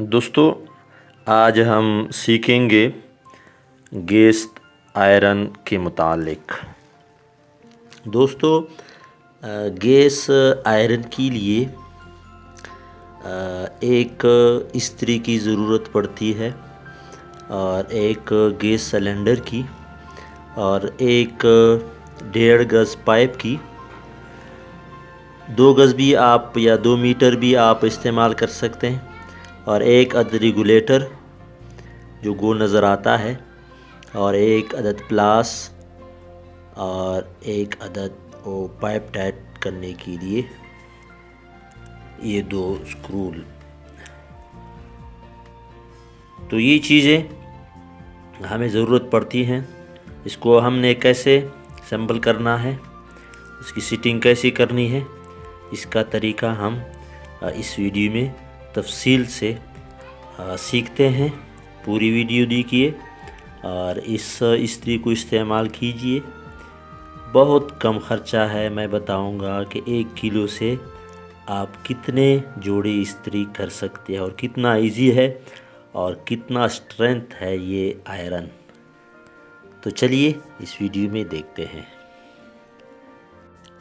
दोस्तों, आज हम सीखेंगे गैस आयरन के मुतालिक। दोस्तों, गैस आयरन के लिए एक इस्त्री की ज़रूरत पड़ती है और एक गैस सिलेंडर की और एक 1.5 गज़ पाइप की। 2 गज़ भी आप या 2 मीटर भी आप इस्तेमाल कर सकते हैं और एक अदद रेगुलेटर जो गोल नज़र आता है और एक अदद प्लास और एक अदद वो पाइप टाइट करने के लिए ये 2 स्क्रू। तो ये चीज़ें हमें ज़रूरत पड़ती हैं। इसको हमने कैसे असेंबल करना है, इसकी सीटिंग कैसे करनी है, इसका तरीका हम इस वीडियो में तफसील से सीखते हैं। पूरी वीडियो देखिए और इस इस्त्री को इस्तेमाल कीजिए। बहुत कम ख़र्चा है। मैं बताऊंगा कि 1 किलो से आप कितने जोड़े इस्त्री कर सकते हैं और कितना इजी है और कितना स्ट्रेंथ है ये आयरन। तो चलिए इस वीडियो में देखते हैं।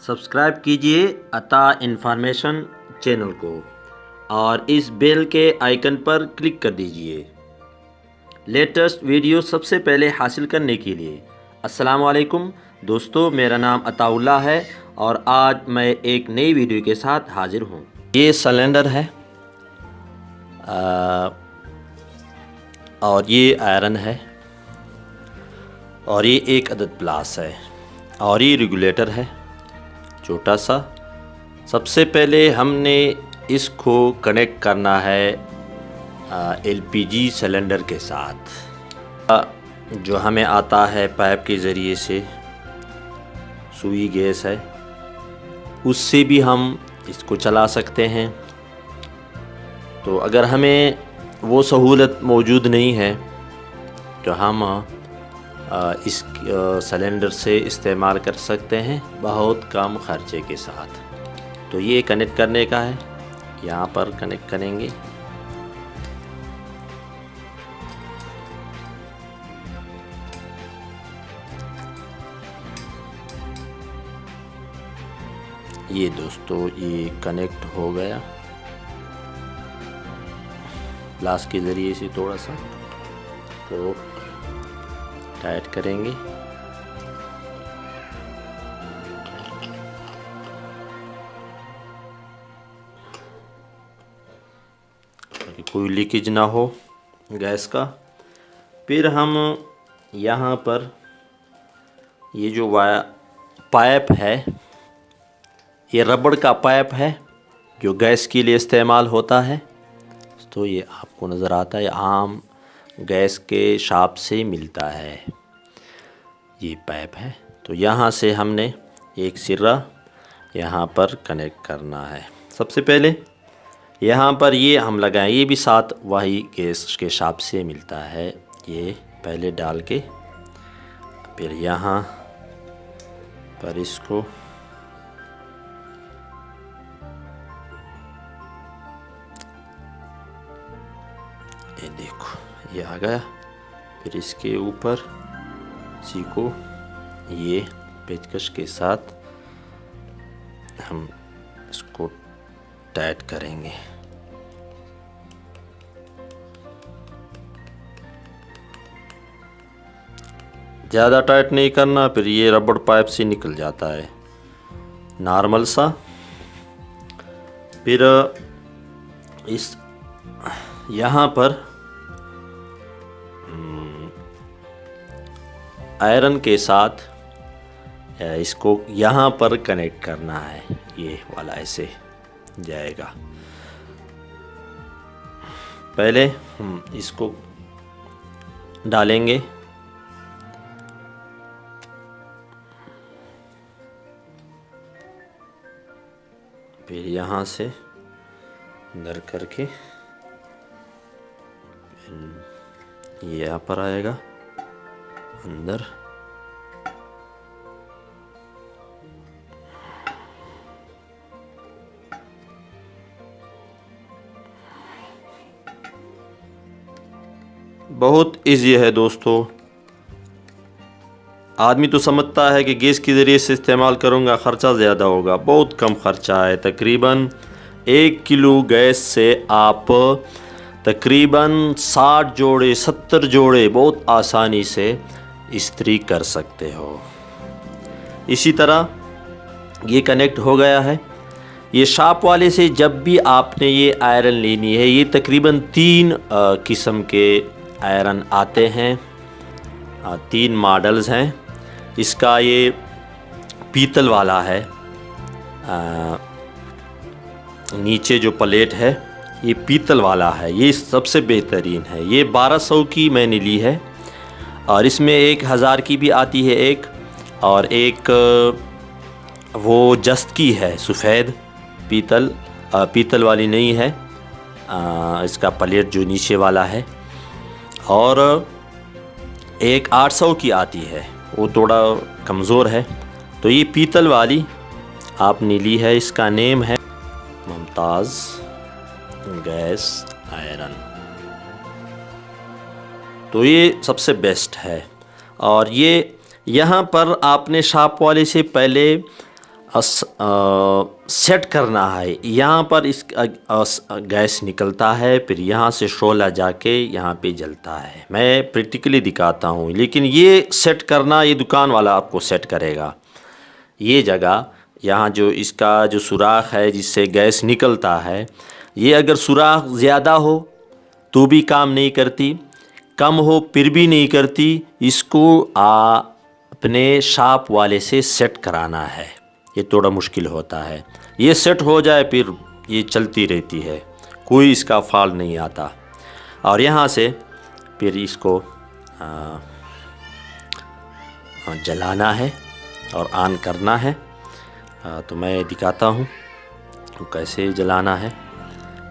सब्सक्राइब कीजिए अता इन्फॉर्मेशन चैनल को और इस बेल के आइकन पर क्लिक कर दीजिए लेटेस्ट वीडियो सबसे पहले हासिल करने के लिए। अस्सलाम वालेकुम दोस्तों, मेरा नाम अताउल्लाह है और आज मैं एक नई वीडियो के साथ हाजिर हूँ। ये सिलेंडर है और ये आयरन है और ये एक अदद प्लास है और ये रेगुलेटर है छोटा सा। सबसे पहले हमने इसको कनेक्ट करना है एलपीजी सिलेंडर के साथ जो हमें आता है पाइप के ज़रिए से। सुई गैस है, उससे भी हम इसको चला सकते हैं। तो अगर हमें वो सहूलत मौजूद नहीं है तो हम इस सिलेंडर से इस्तेमाल कर सकते हैं बहुत कम ख़र्चे के साथ। तो ये कनेक्ट करने का है, यहाँ पर कनेक्ट करेंगे। ये दोस्तों ये कनेक्ट हो गया प्लास के ज़रिए से। थोड़ा सा तो टाइट करेंगे। ताकि कोई लीकेज ना हो गैस का। फिर हम यहाँ पर ये जो पाइप है, ये रबड़ का पाइप है जो गैस के लिए इस्तेमाल होता है। तो ये आपको नज़र आता है, आम गैस के शाप से मिलता है ये पाइप है। तो यहाँ से हमने एक सिरा यहाँ पर कनेक्ट करना है। सबसे पहले यहाँ पर ये हम लगाएं, ये भी साथ वही गैस के शाप से मिलता है। ये पहले डाल के फिर यहाँ पर इसको ये देखो ये आ गया। फिर इसके ऊपर इसी को ये पेचकश के साथ हम इसको टाइट करेंगे। ज़्यादा टाइट नहीं करना, फिर ये रबड़ पाइप से निकल जाता है नॉर्मल सा। फिर इस यहाँ पर आयरन के साथ इसको यहाँ पर कनेक्ट करना है। ये वाला ऐसे जाएगा। पहले हम इसको डालेंगे, फिर यहाँ से अंदर करके ये यहाँ पर आएगा अंदर। बहुत इजी है दोस्तों। आदमी तो समझता है कि गैस के ज़रिए से इस्तेमाल करूँगा ख़र्चा ज़्यादा होगा, बहुत कम ख़र्चा है। तकरीबन 1 किलो गैस से आप तकरीबन 60 जोड़े 70 जोड़े बहुत आसानी से इस्त्री कर सकते हो। इसी तरह ये कनेक्ट हो गया है। ये शाप वाले से जब भी आपने ये आयरन लेनी है, ये तकरीबन 3 किस्म के आयरन आते हैं, 3 मॉडल्स हैं। इसका ये पीतल वाला है, नीचे जो प्लेट है ये पीतल वाला है, ये सबसे बेहतरीन है। ये 1200 की मैंने ली है और इसमें 1000 की भी आती है एक, और एक वो जस्त की है सफ़ेद पीतल वाली नहीं है, इसका प्लेट जो नीचे वाला है। और एक 800 की आती है, वो थोड़ा कमज़ोर है। तो ये पीतल वाली आपने ली है, इसका नेम है मुमताज़ गैस आयरन। तो ये सबसे बेस्ट है। और ये यहाँ पर आपने शाप वाले से पहले सेट करना है। यहाँ पर इस गैस निकलता है, फिर यहाँ से शोला जाके यहाँ पे जलता है। मैं प्रैक्टिकली दिखाता हूँ, लेकिन ये सेट करना ये दुकान वाला आपको सेट करेगा। ये जगह यहाँ जो इसका जो सुराख है जिससे गैस निकलता है, ये अगर सुराख ज़्यादा हो तो भी काम नहीं करती, कम हो फिर भी नहीं करती। इसको अपने शाप वाले से सेट कराना है, ये थोड़ा मुश्किल होता है। ये सेट हो जाए फिर ये चलती रहती है, कोई इसका फॉल्ट नहीं आता। और यहाँ से फिर इसको जलाना है और ऑन करना है। तो मैं दिखाता हूँ तो कैसे जलाना है।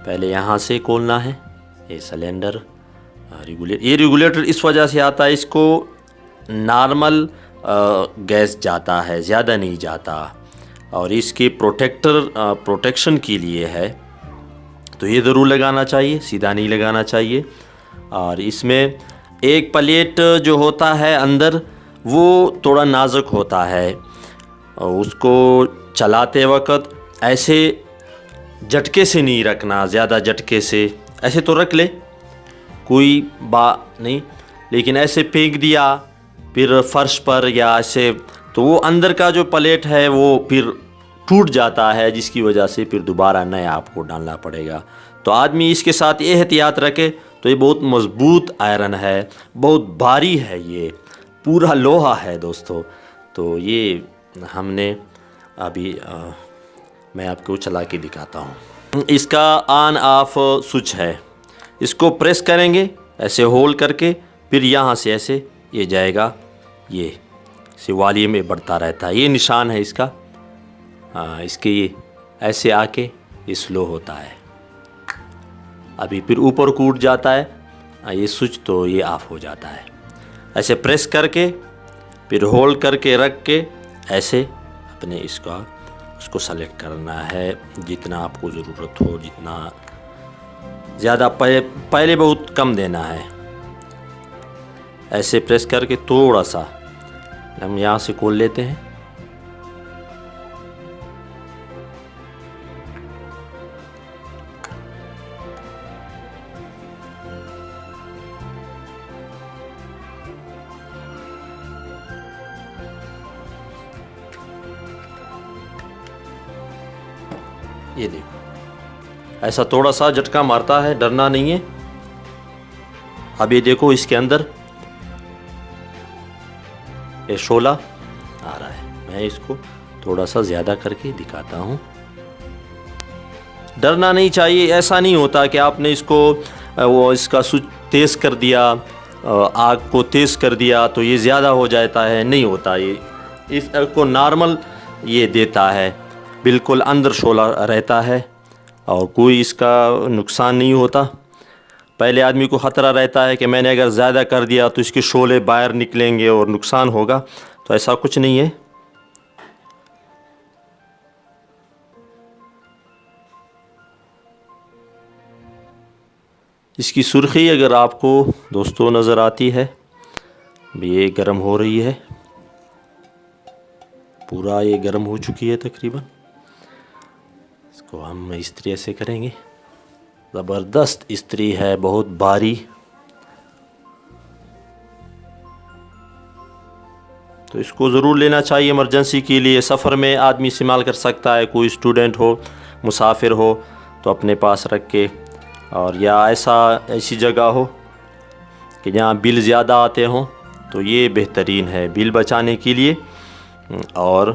पहले यहाँ से खोलना है, ये सिलेंडर ये रेगुलेटर इस वजह से आता है, इसको नॉर्मल गैस जाता है, ज़्यादा नहीं जाता। और इसके प्रोटेक्शन के लिए है, तो ये ज़रूर लगाना चाहिए, सीधा नहीं लगाना चाहिए। और इसमें एक प्लेट जो होता है अंदर वो थोड़ा नाजुक होता है, और उसको चलाते वक्त ऐसे झटके से नहीं रखना, ज़्यादा झटके से ऐसे तो रख ले कोई बात नहीं, लेकिन ऐसे फेंक दिया फिर फर्श पर या ऐसे, तो वो अंदर का जो प्लेट है वो फिर टूट जाता है, जिसकी वजह से फिर दोबारा नया आपको डालना पड़ेगा। तो आदमी इसके साथ ये एहतियात रखे। तो ये बहुत मज़बूत आयरन है, बहुत भारी है, ये पूरा लोहा है दोस्तों। तो ये हमने अभी मैं आपको चला के दिखाता हूँ। इसका ऑन ऑफ स्विच है, इसको प्रेस करेंगे ऐसे होल्ड करके, फिर यहाँ से ऐसे ये जाएगा, ये से वॉल्यूम में बढ़ता रहता है। ये निशान है इसका, इसके ये ऐसे आके ये स्लो होता है। अभी फिर ऊपर को उठ जाता है ये स्विच, तो ये ऑफ हो जाता है। ऐसे प्रेस करके फिर होल्ड करके रख के ऐसे अपने उसको सेलेक्ट करना है जितना आपको ज़रूरत हो, जितना ज़्यादा पहले बहुत कम देना है। ऐसे प्रेस करके थोड़ा सा हम यहाँ से खोल लेते हैं। ये देखो ऐसा थोड़ा सा झटका मारता है, डरना नहीं है। अब ये देखो इसके अंदर ये शोला आ रहा है। मैं इसको थोड़ा सा ज़्यादा करके दिखाता हूँ। डरना नहीं चाहिए, ऐसा नहीं होता कि आपने इसको इसका स्विच तेज़ कर दिया, आग को तेज़ कर दिया तो ये ज़्यादा हो जाता है, नहीं होता। ये इसको नॉर्मल ये देता है, बिल्कुल अंदर शोला रहता है और कोई इसका नुकसान नहीं होता। पहले आदमी को ख़तरा रहता है कि मैंने अगर ज़्यादा कर दिया तो इसके शोले बाहर निकलेंगे और नुकसान होगा, तो ऐसा कुछ नहीं है। इसकी सुर्खी अगर आपको दोस्तों नज़र आती है, ये गर्म हो रही है, पूरा ये गर्म हो चुकी है तकरीबन। इसको हम इस्त्री ऐसे करेंगे, ज़बरदस्त इस्त्री है, बहुत भारी। तो इसको ज़रूर लेना चाहिए इमरजेंसी के लिए। सफ़र में आदमी इस्तेमाल कर सकता है, कोई स्टूडेंट हो, मुसाफिर हो तो अपने पास रख के, और या ऐसी जगह हो कि जहाँ बिल ज़्यादा आते हों तो ये बेहतरीन है बिल बचाने के लिए। और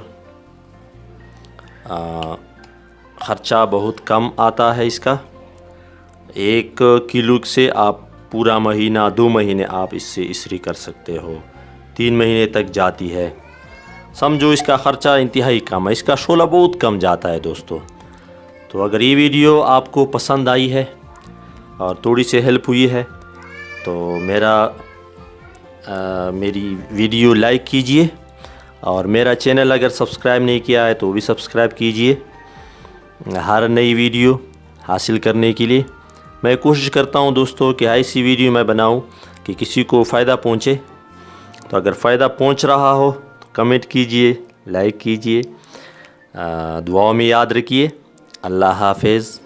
ख़र्चा बहुत कम आता है इसका। 1 किलो से आप पूरा महीना 2 महीने आप इससे इस्त्री कर सकते हो, 3 महीने तक जाती है। समझो इसका ख़र्चा इंतहाई कम है, इसका शोला बहुत कम जाता है दोस्तों। तो अगर ये वीडियो आपको पसंद आई है और थोड़ी सी हेल्प हुई है तो मेरी वीडियो लाइक कीजिए, और मेरा चैनल अगर सब्सक्राइब नहीं किया है तो भी सब्सक्राइब कीजिए। हर नई वीडियो हासिल करने के लिए मैं कोशिश करता हूं दोस्तों कि ऐसी वीडियो मैं बनाऊं कि किसी को फ़ायदा पहुंचे। तो अगर फ़ायदा पहुंच रहा हो तो कमेंट कीजिए, लाइक कीजिए, दुआओं में याद रखिए। अल्लाह हाफ़िज़।